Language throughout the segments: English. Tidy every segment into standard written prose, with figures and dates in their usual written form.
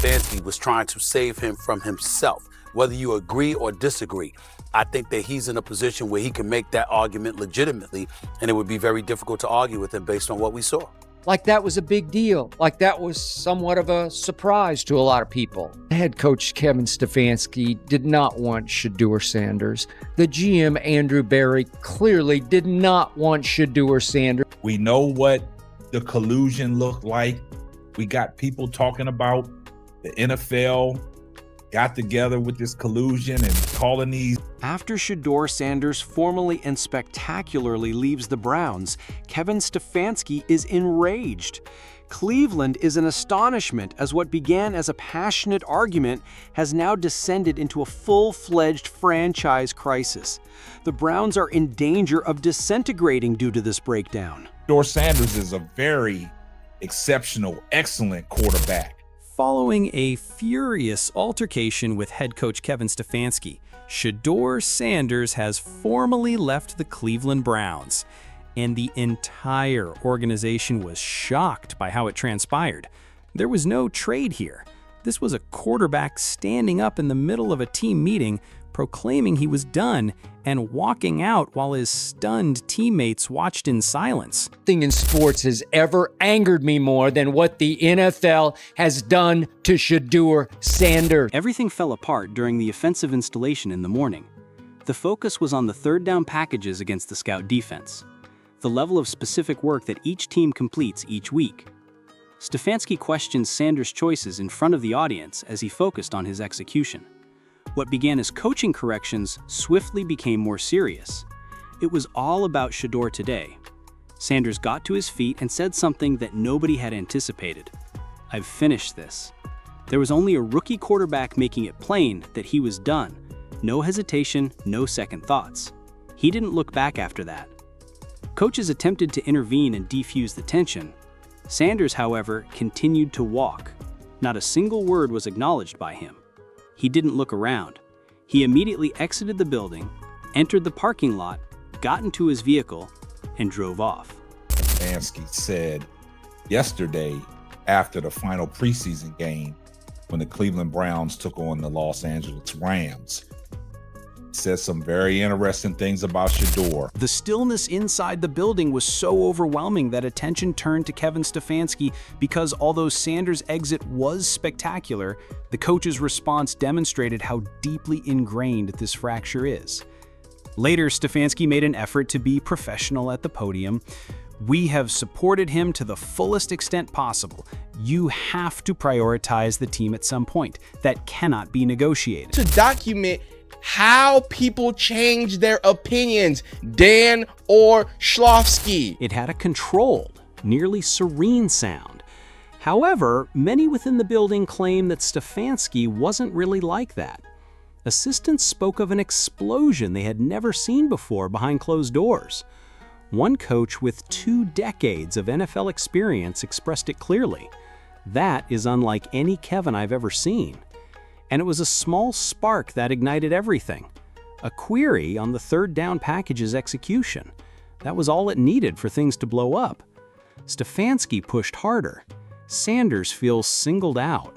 Stefanski was trying to save him from himself. Whether you agree or disagree, I think that he's in a position where he can make that argument legitimately, and it would be very difficult to argue with him based on what we saw. Like that was a big deal. Like that was somewhat of a surprise to a lot of people. Head coach Kevin Stefanski did not want Shedeur Sanders. The GM Andrew Berry clearly did not want Shedeur Sanders. We know what the collusion looked like. We got people talking about the NFL got together with this collusion and calling these. After Shedeur Sanders formally and spectacularly leaves the Browns, Kevin Stefanski is enraged. Cleveland is in astonishment as what began as a passionate argument has now descended into a full-fledged franchise crisis. The Browns are in danger of disintegrating due to this breakdown. Shedeur Sanders is a very exceptional, excellent quarterback. Following a furious altercation with head coach Kevin Stefanski, Shedeur Sanders has formally left the Cleveland Browns, and the entire organization was shocked by how it transpired. There was no trade here. This was a quarterback standing up in the middle of a team meeting, proclaiming he was done and walking out while his stunned teammates watched in silence. Nothing in sports has ever angered me more than what the NFL has done to Shedeur Sanders. Everything fell apart during the offensive installation in the morning. The focus was on the third down packages against the scout defense, the level of specific work that each team completes each week. Stefanski questioned Sanders' choices in front of the audience as he focused on his execution. What began as coaching corrections swiftly became more serious. It was all about Shedeur today. Sanders got to his feet and said something that nobody had anticipated. "I've finished this." There was only a rookie quarterback making it plain that he was done. No hesitation, no second thoughts. He didn't look back after that. Coaches attempted to intervene and defuse the tension. Sanders, however, continued to walk. Not a single word was acknowledged by him. He didn't look around. He immediately exited the building, entered the parking lot, got into his vehicle, and drove off. Stefanski said yesterday after the final preseason game when the Cleveland Browns took on the Los Angeles Rams, said some very interesting things about Shedeur. The stillness inside the building was so overwhelming that attention turned to Kevin Stefanski because although Sanders' exit was spectacular, the coach's response demonstrated how deeply ingrained this fracture is. Later, Stefanski made an effort to be professional at the podium. "We have supported him to the fullest extent possible. You have to prioritize the team at some point. That cannot be negotiated." To document how people change their opinions, Dan or Schlofsky. It had a controlled, nearly serene sound. However, many within the building claim that Stefanski wasn't really like that. Assistants spoke of an explosion they had never seen before behind closed doors. One coach with 2 decades of NFL experience expressed it clearly. "That is unlike any Kevin I've ever seen." And it was a small spark that ignited everything. A query on the third down package's execution. That was all it needed for things to blow up. Stefanski pushed harder. Sanders feels singled out.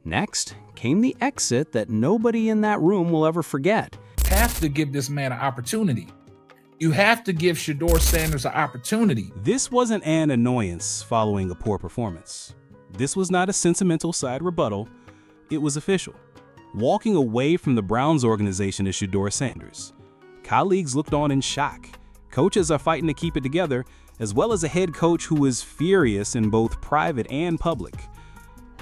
Next came the exit that nobody in that room will ever forget. You have to give this man an opportunity. You have to give Shedeur Sanders an opportunity. This wasn't an annoyance following a poor performance. This was not a sentimental side rebuttal. It was official. Walking away from the Browns organization is Shedeur Sanders. Colleagues looked on in shock. Coaches are fighting to keep it together, as well as a head coach who was furious in both private and public.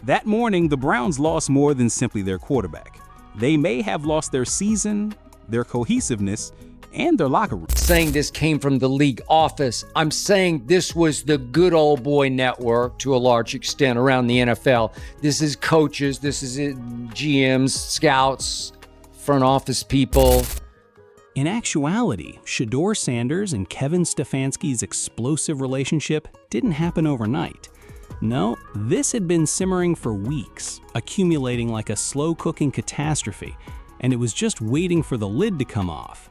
That morning, the Browns lost more than simply their quarterback. They may have lost their season, their cohesiveness, and their locker room. Saying this came from the league office. I'm saying this was the good old boy network to a large extent around the NFL. This is coaches, this is GMs, scouts, front office people. In actuality, Shedeur Sanders and Kevin Stefanski's explosive relationship didn't happen overnight. No, this had been simmering for weeks, accumulating like a slow-cooking catastrophe, and it was just waiting for the lid to come off.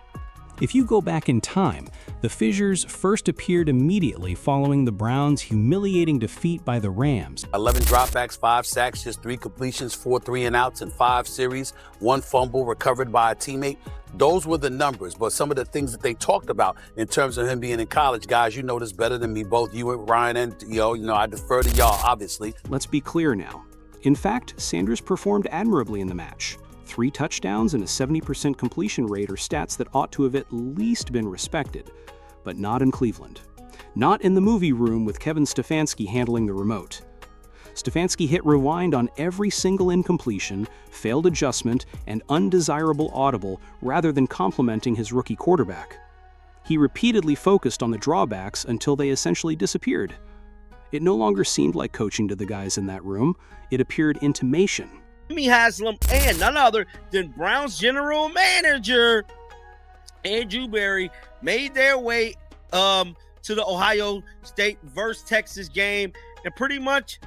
If you go back in time, the fissures first appeared immediately following the Browns' humiliating defeat by the Rams. 11 dropbacks, 5 sacks, just 3 completions, 4 3-and-outs in 5 series, 1 fumble recovered by a teammate. Those were the numbers, but some of the things that they talked about in terms of him being in college, guys, you know this better than me, both you and Ryan, and I defer to y'all, obviously. Let's be clear now. In fact, Sanders performed admirably in the match. 3 touchdowns and a 70% completion rate are stats that ought to have at least been respected, but not in Cleveland. Not in the movie room with Kevin Stefanski handling the remote. Stefansky hit rewind on every single incompletion, failed adjustment, and undesirable audible rather than complimenting his rookie quarterback. He repeatedly focused on the drawbacks until they essentially disappeared. It no longer seemed like coaching to the guys in that room. It appeared intimation. Jimmy Haslam and none other than Browns general manager Andrew Berry made their way to the Ohio State versus Texas game, and pretty much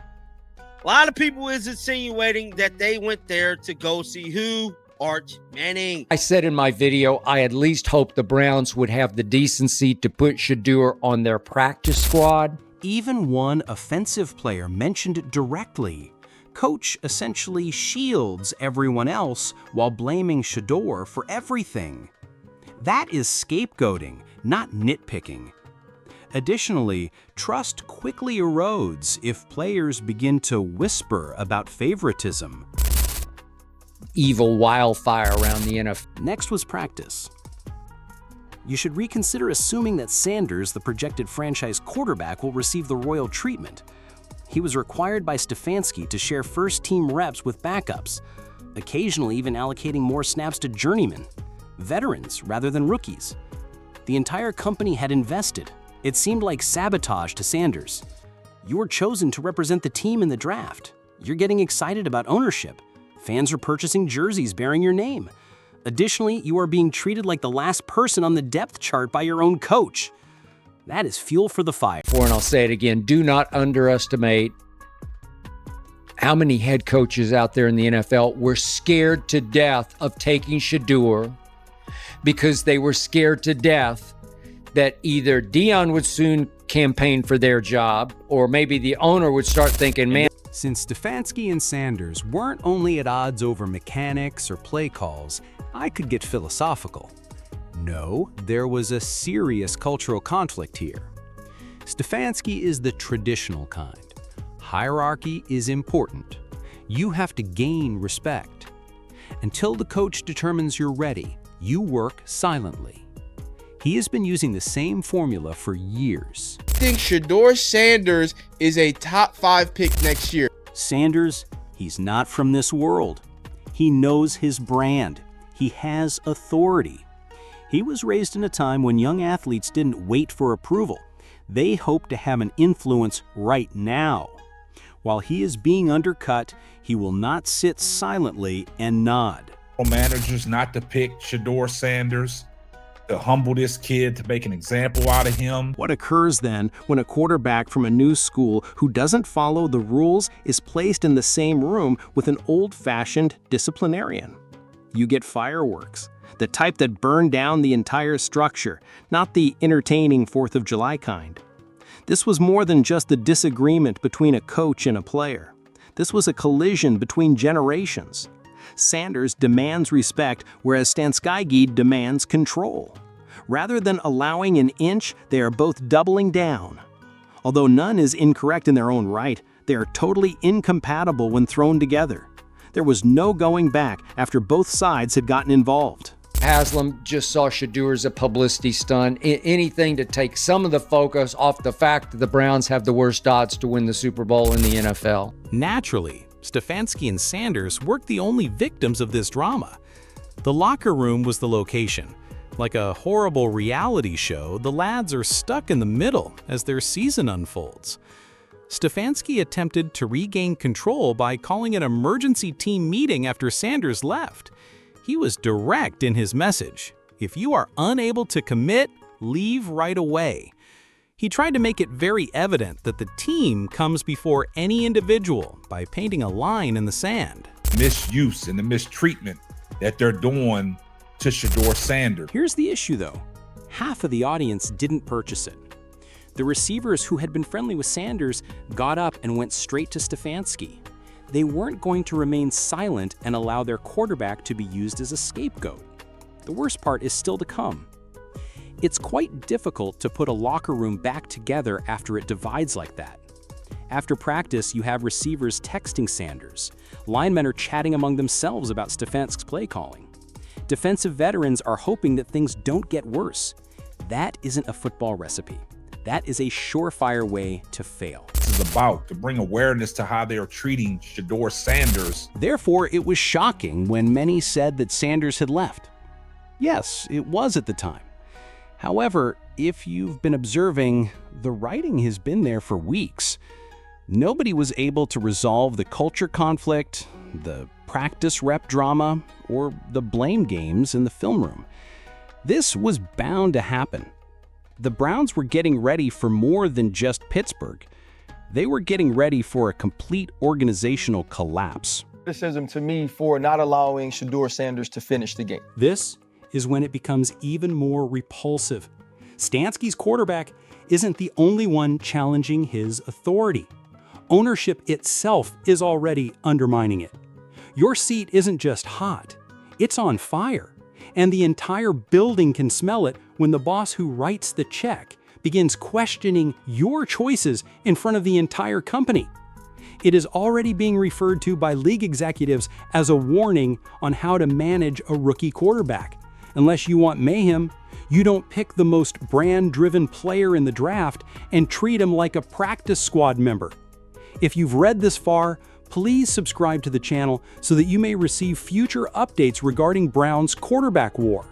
a lot of people is insinuating that they went there to go see who? Arch Manning. I said in my video, I at least hope the Browns would have the decency to put Shedeur on their practice squad. Even one offensive player mentioned it directly. Coach essentially shields everyone else while blaming Shedeur for everything. That is scapegoating, not nitpicking. Additionally, trust quickly erodes if players begin to whisper about favoritism. Evil wildfire around the NFL. Next was practice. You should reconsider assuming that Sanders, the projected franchise quarterback, will receive the royal treatment. He was required by Stefansky to share first-team reps with backups, occasionally even allocating more snaps to journeymen, veterans rather than rookies. The entire company had invested. It seemed like sabotage to Sanders. You were chosen to represent the team in the draft. You're getting excited about ownership. Fans are purchasing jerseys bearing your name. Additionally, you are being treated like the last person on the depth chart by your own coach. That is fuel for the fire. And I'll say it again, do not underestimate how many head coaches out there in the NFL were scared to death of taking Shedeur because they were scared to death that either Dion would soon campaign for their job or maybe the owner would start thinking, man. Since Stefanski and Sanders weren't only at odds over mechanics or play calls, I could get philosophical. No, there was a serious cultural conflict here. Stefansky is the traditional kind. Hierarchy is important. You have to gain respect. Until the coach determines you're ready, you work silently. He has been using the same formula for years. I think Shedeur Sanders is a top 5 pick next year. Sanders, he's not from this world. He knows his brand. He has authority. He was raised in a time when young athletes didn't wait for approval. They hoped to have an influence right now. While he is being undercut, he will not sit silently and nod. Managers not to pick Shedeur Sanders, to humble this kid, to make an example out of him. What occurs then when a quarterback from a new school who doesn't follow the rules is placed in the same room with an old-fashioned disciplinarian? You get fireworks, the type that burn down the entire structure, not the entertaining 4th of July kind. This was more than just a disagreement between a coach and a player. This was a collision between generations. Sanders demands respect, whereas Stefansky demands control. Rather than allowing an inch, they are both doubling down. Although none is incorrect in their own right, they are totally incompatible when thrown together. There was no going back after both sides had gotten involved. Haslam just saw Shedeur as a publicity stunt, anything to take some of the focus off the fact that the Browns have the worst odds to win the Super Bowl in the NFL. Naturally, Stefansky and Sanders weren't the only victims of this drama. The locker room was the location. Like a horrible reality show, the lads are stuck in the middle as their season unfolds. Stefansky attempted to regain control by calling an emergency team meeting after Sanders left. He was direct in his message. If you are unable to commit, leave right away. He tried to make it very evident that the team comes before any individual by painting a line in the sand. Misuse and the mistreatment that they're doing to Shedeur Sanders. Here's the issue though. half of the audience didn't purchase it. The receivers who had been friendly with Sanders got up and went straight to Stefansky. They weren't going to remain silent and allow their quarterback to be used as a scapegoat. The worst part is still to come. It's quite difficult to put a locker room back together after it divides like that. After practice, you have receivers texting Sanders. Linemen are chatting among themselves about Stefanski's play calling. Defensive veterans are hoping that things don't get worse. That isn't a football recipe. That is a surefire way to fail. This is about to bring awareness to how they are treating Shedeur Sanders. Therefore, it was shocking when many said that Sanders had left. Yes, it was at the time. However, if you've been observing, the writing has been there for weeks. Nobody was able to resolve the culture conflict, the practice rep drama, or the blame games in the film room. This was bound to happen. The Browns were getting ready for more than just Pittsburgh. They were getting ready for a complete organizational collapse. Criticism to me for not allowing Shedeur Sanders to finish the game. This is when it becomes even more repulsive. Stefansky's quarterback isn't the only one challenging his authority. Ownership itself is already undermining it. Your seat isn't just hot, it's on fire. And the entire building can smell it when the boss who writes the check begins questioning your choices in front of the entire company. It is already being referred to by league executives as a warning on how to manage a rookie quarterback. Unless you want mayhem, you don't pick the most brand-driven player in the draft and treat him like a practice squad member. If you've read this far, please subscribe to the channel so that you may receive future updates regarding Browns' quarterback war.